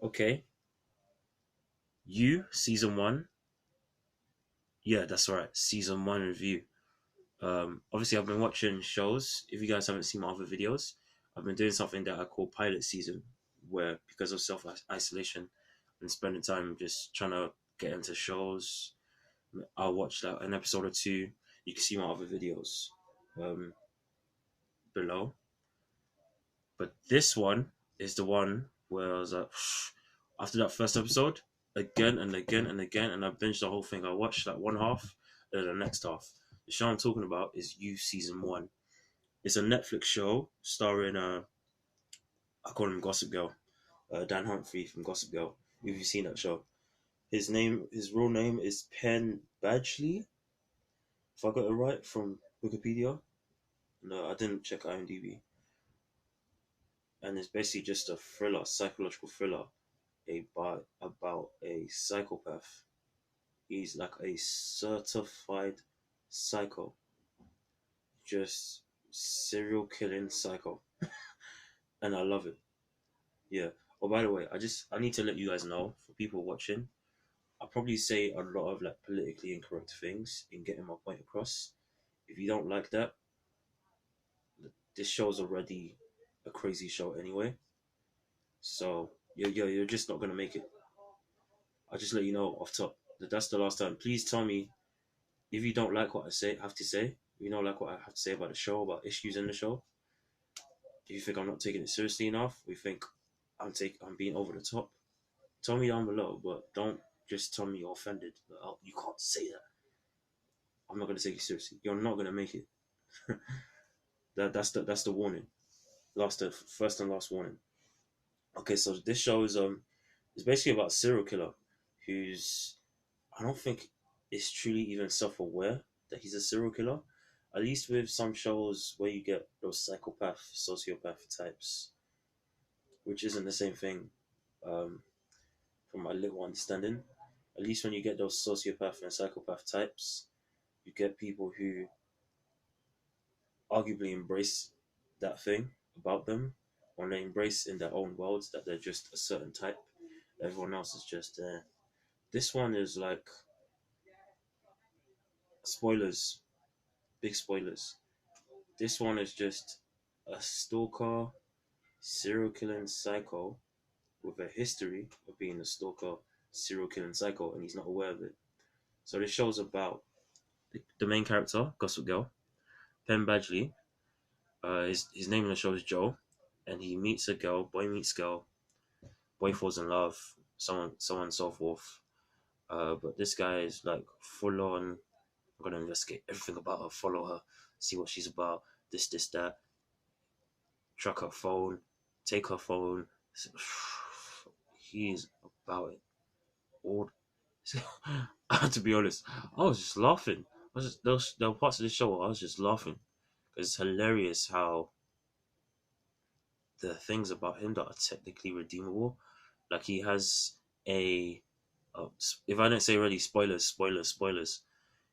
Okay, You season one. Yeah, that's right. Season one review. Obviously, I've been watching shows. If you guys haven't seen my other videos, I've been doing something that I call pilot season, where because of self isolation and spending time just trying to get into shows, I'll watch like an episode or two. You can see my other videos um, below. But this one is the one where I was like, after that first episode, again and again and again, and I binged the whole thing. I watched like one half, and the next half. The show I'm talking about is You season one. It's a Netflix show starring I call him Gossip Girl, Dan Humphrey from Gossip Girl. If you've seen that show, his real name is Penn Badgley. If I got it right from Wikipedia. No, I didn't check IMDb. And it's basically just a thriller, psychological thriller about a psychopath. He's like a certified psycho, just serial killing psycho, and I love it. Yeah. Oh, by the way, I need to let you guys know for people watching. I probably say a lot of like politically incorrect things in getting my point across. If you don't like that, this show's already a crazy show anyway. So you're just not gonna make it. I'll just let you know off top that that's the last time. Please tell me if you don't like what have to say, if you don't like what I have to say about the show, about issues in the show, if you think I'm not taking it seriously enough, we think I'm being over the top, tell me down below, but don't just tell me you're offended. Oh, you can't say that. I'm not gonna take you seriously. You're not gonna make it. That's the warning. The first and last warning. Okay, so this show is basically about a serial killer who's I don't think is truly even self aware that he's a serial killer. At least with some shows where you get those psychopath, sociopath types, which isn't the same thing, um, from my little understanding. At least when you get those sociopath and psychopath types, you get people who arguably embrace that thing about them, or they embrace in their own worlds that they're just a certain type. Everyone else is just there. This one is like spoilers, big spoilers. This one is just a stalker, serial killing psycho with a history of being a stalker, serial killing psycho, and he's not aware of it. So this show's about the main character, Gossip Girl, Penn Badgley. His name in the show is Joe, and he meets a girl. Boy meets girl. Boy falls in love. So on and so forth. But this guy is like full on. I'm gonna investigate everything about her, follow her, see what she's about. This, that. Track her phone, take her phone. He's about it all. To be honest, I was just laughing. There were parts of the show where I was just laughing because it's hilarious how the things about him that are technically redeemable, like he has a. If I don't say already, spoilers.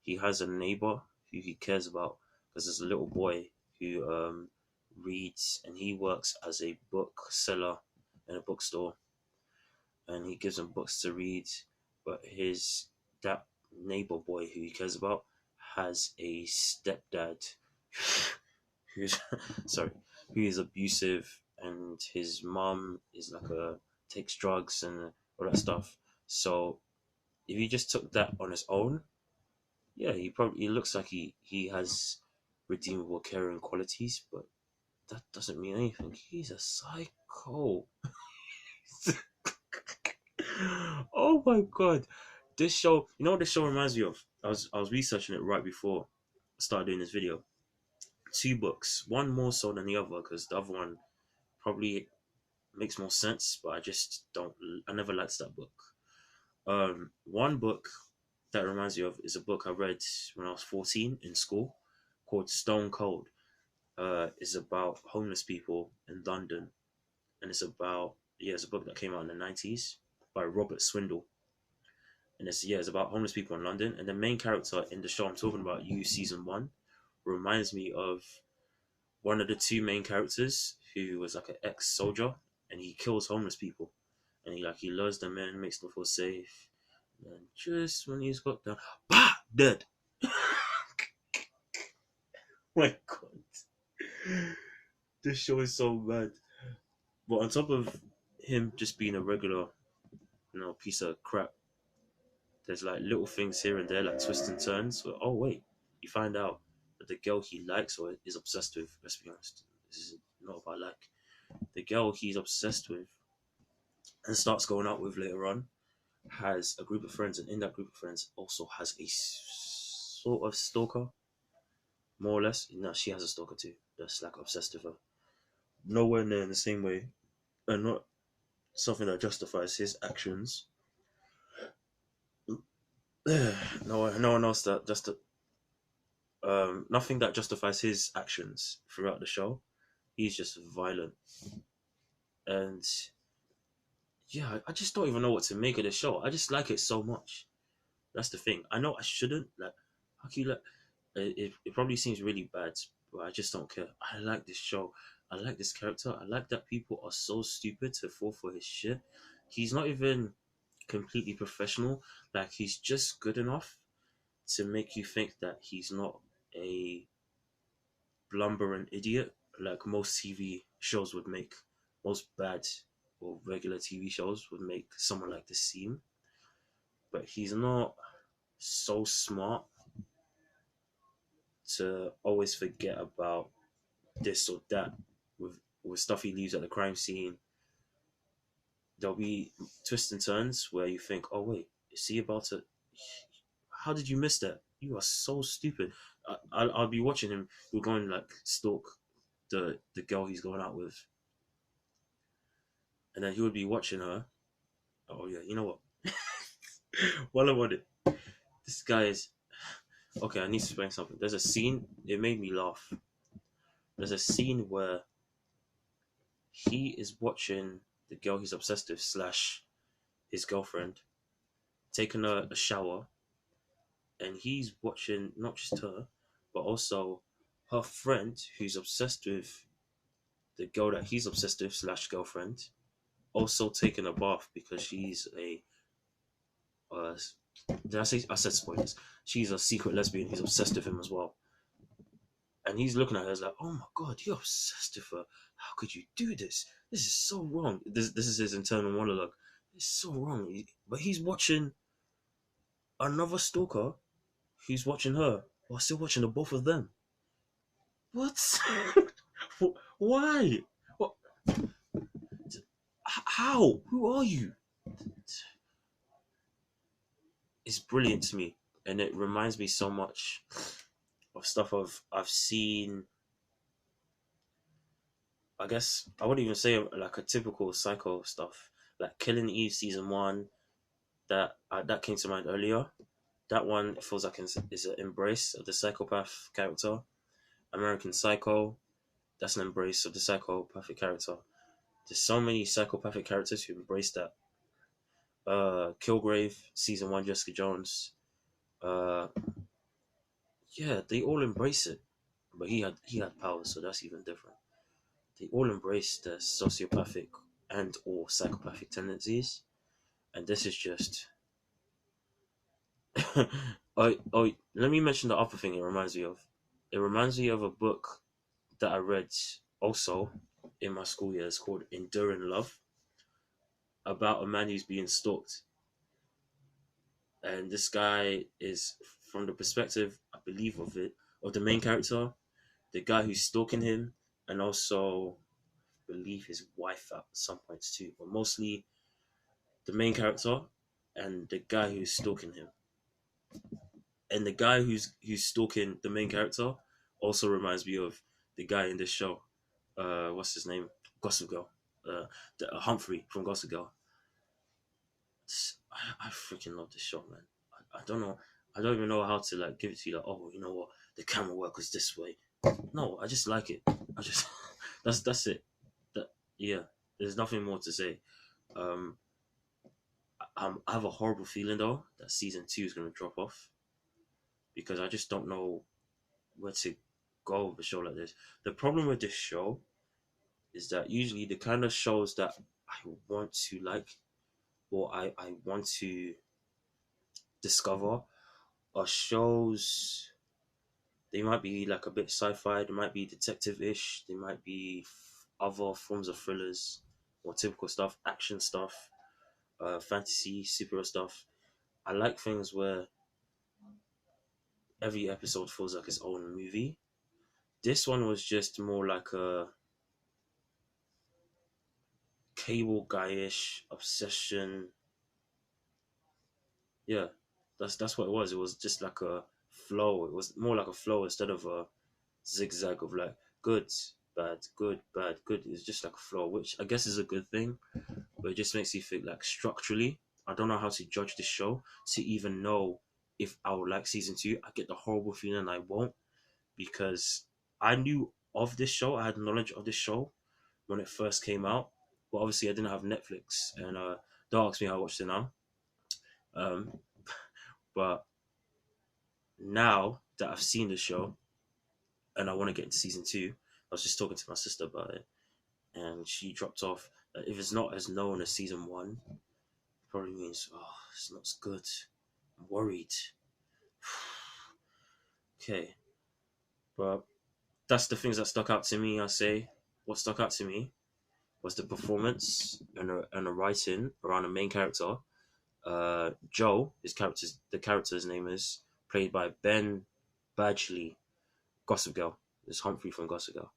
He has a neighbor who he cares about because there's a little boy who reads and he works as a bookseller in a bookstore and he gives him books to read. But that neighbor boy who he cares about has a stepdad who's sorry, who is abusive, and his mom is like a takes drugs and all that stuff. So if he just took that on his own, yeah, he looks like he has redeemable caring qualities, but that doesn't mean anything. He's a psycho. Oh my god. This show, you know what this show reminds me of? I was researching it right before I started doing this video. Two books, one more so than the other because the other one probably makes more sense, but I just don't. I never liked that book. One book that reminds me of is a book I read when I was 14 in school called Stone Cold. Is about homeless people in London, and it's a book that came out in the 90s by Robert Swindle, and it's about homeless people in London. And the main character in the show I'm talking about, You season one, reminds me of one of the two main characters who was like an ex-soldier, and he kills homeless people. and he lures them in, makes them feel safe. And just when he's got down, bah, dead. My God, this show is so bad. But on top of him just being a regular, piece of crap, there's like little things here and there, like twists and turns. Where, oh wait, you find out that the girl he likes or is obsessed with. Let's be honest, this is not about like the girl he's obsessed with and starts going out with later on has a group of friends, and in that group of friends also has a sort of stalker, more or less. No, she has a stalker too. That's like obsessed with her. Nowhere near in the same way, and not something that justifies his actions. No one else that just nothing that justifies his actions throughout the show. He's just violent, and yeah, I just don't even know what to make of the show. I just like it so much. That's the thing. I know I shouldn't like. How can you like? It probably seems really bad, but I just don't care. I like this show. I like this character. I like that people are so stupid to fall for his shit. He's not even completely professional. Like he's just good enough to make you think that he's not a blumbering idiot like most TV shows would make. Most bad or regular TV shows would make someone like this seem. But he's not so smart to always forget about this or that with stuff he leaves at the crime scene. There'll be twists and turns where you think, oh wait, is he about to? How did you miss that? You are so stupid. I'll be watching him. We're going like stalk the girl he's going out with, and then he would be watching her. Oh yeah, you know what? While I'm on it, this guy is okay. I need to explain something. There's a scene. It made me laugh. There's a scene where he is watching the girl he's obsessed with slash his girlfriend taking a shower, and he's watching not just her, but also her friend who's obsessed with the girl that he's obsessed with slash girlfriend, also taking a bath because she's a uh, did I say I said spoilers? She's a secret lesbian who's obsessed with him as well, and he's looking at her as like, oh my god, you're obsessed with her. How could you do this? This is so wrong. This is his internal monologue. It's so wrong. But he's watching another stalker who's watching her while still watching the both of them. What? Why? What? How? Who are you? It's brilliant to me, and it reminds me so much of stuff I've seen. I guess I wouldn't even say like a typical psycho stuff, like Killing Eve season 1. That came to mind earlier. That one feels like is an embrace of the psychopath character. American Psycho, that's an embrace of the psychopathic character. There's so many psychopathic characters who embrace that. Kilgrave season 1, Jessica Jones. Uh, yeah, they all embrace it, but he had powers, so that's even different. They all embrace the sociopathic and or psychopathic tendencies, and this is just. Let me mention the other thing it reminds me of. It reminds me of a book that I read also in my school years called Enduring Love, about a man who's being stalked. And this guy is from the perspective, I believe, of the main character, the guy who's stalking him, and also believe his wife at some points too, but mostly the main character and the guy who's stalking him. And the guy who's stalking the main character also reminds me of the guy in this show. What's his name? Gossip Girl. Humphrey from Gossip Girl. I freaking love this show, man. I don't know. I don't even know how to like give it to you. Like, oh, you know what? The camera work is this way. No, I just like it. I just that's it. That yeah. There's nothing more to say. Um, I have a horrible feeling though that season 2 is gonna drop off because I just don't know where to go with a show like this. The problem with this show is that usually the kind of shows that I want to like or I want to discover are shows. They might be like a bit sci-fi, they might be detective-ish, they might be other forms of thrillers, or typical stuff, action stuff, fantasy, superhero stuff. I like things where every episode feels like its own movie. This one was just more like a cable guy-ish obsession. Yeah, that's what it was. It was just like a flow. It was more like a flow instead of a zigzag of like good, bad, good, bad, good. It's just like a flow, which I guess is a good thing, but it just makes you think like structurally. I don't know how to judge this show to even know if I would like season two. I get the horrible feeling I won't, because I knew of this show. I had knowledge of this show when it first came out, but obviously I didn't have Netflix, and don't ask me how I watched it now. Um, but now that I've seen the show and I want to get into season two, I was just talking to my sister about it, and she dropped off. If it's not as known as season one, it probably means it's not as good. I'm worried. Okay, but that's the things that stuck out to me. I say what stuck out to me was the performance and the writing around the main character. Joe, the character's name is played by Ben Badgley, Gossip Girl. It's Humphrey from Gossip Girl.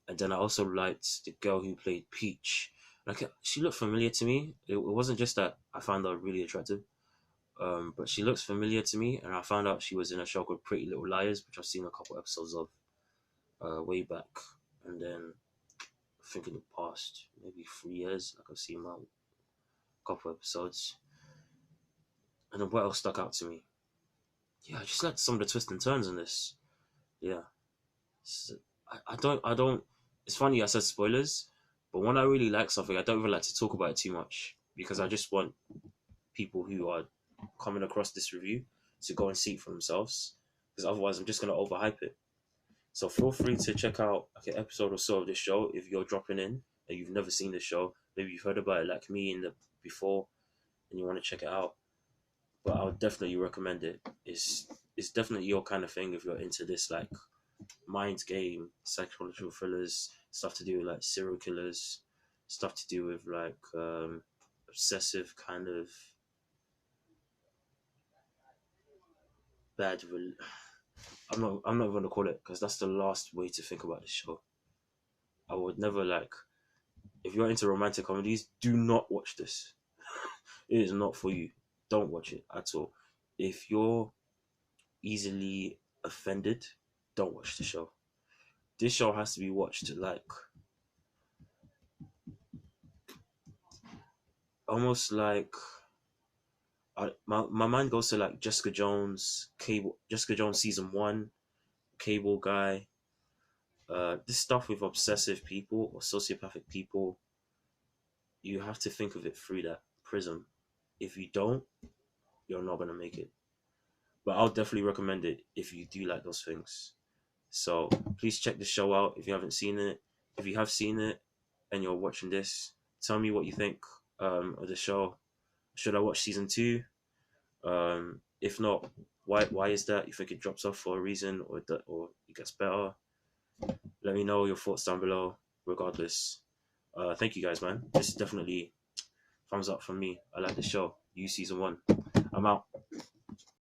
And then I also liked the girl who played Peach. Like she looked familiar to me. It wasn't just that I found her really attractive, but she looks familiar to me. And I found out she was in a show called Pretty Little Liars, which I've seen a couple episodes of way back. And then I think in the past maybe 3 years, like I've seen a couple episodes. And then what else stuck out to me? Yeah, I just like some of the twists and turns in this. Yeah, I don't. It's funny I said spoilers, but when I really like something, I don't even like to talk about it too much because I just want people who are coming across this review to go and see it for themselves. Because otherwise, I'm just gonna overhype it. So feel free to check out like an episode or so of this show if you're dropping in and you've never seen this show. Maybe you've heard about it like me in the before, and you want to check it out. But I would definitely recommend it. It's definitely your kind of thing if you're into this like mind game, psychological thrillers, stuff to do with like serial killers, stuff to do with like obsessive kind of bad. I'm not going to call it because that's the last way to think about this show. I would never like if you're into romantic comedies, do not watch this. It is not for you. Don't watch it at all. If you're easily offended, don't watch the show. This show has to be watched like almost like my mind goes to like Jessica Jones season one, Cable Guy. This stuff with obsessive people or sociopathic people, you have to think of it through that prism. If you don't, you're not gonna make it. But I'll definitely recommend it if you do like those things. So please check the show out if you haven't seen it. If you have seen it and you're watching this, tell me what you think of the show. Should I watch season two? If not, why is that? You think it drops off for a reason or it gets better? Let me know your thoughts down below. Regardless, thank you guys, man. This is definitely thumbs up from me. I like the show. You season one. I'm out.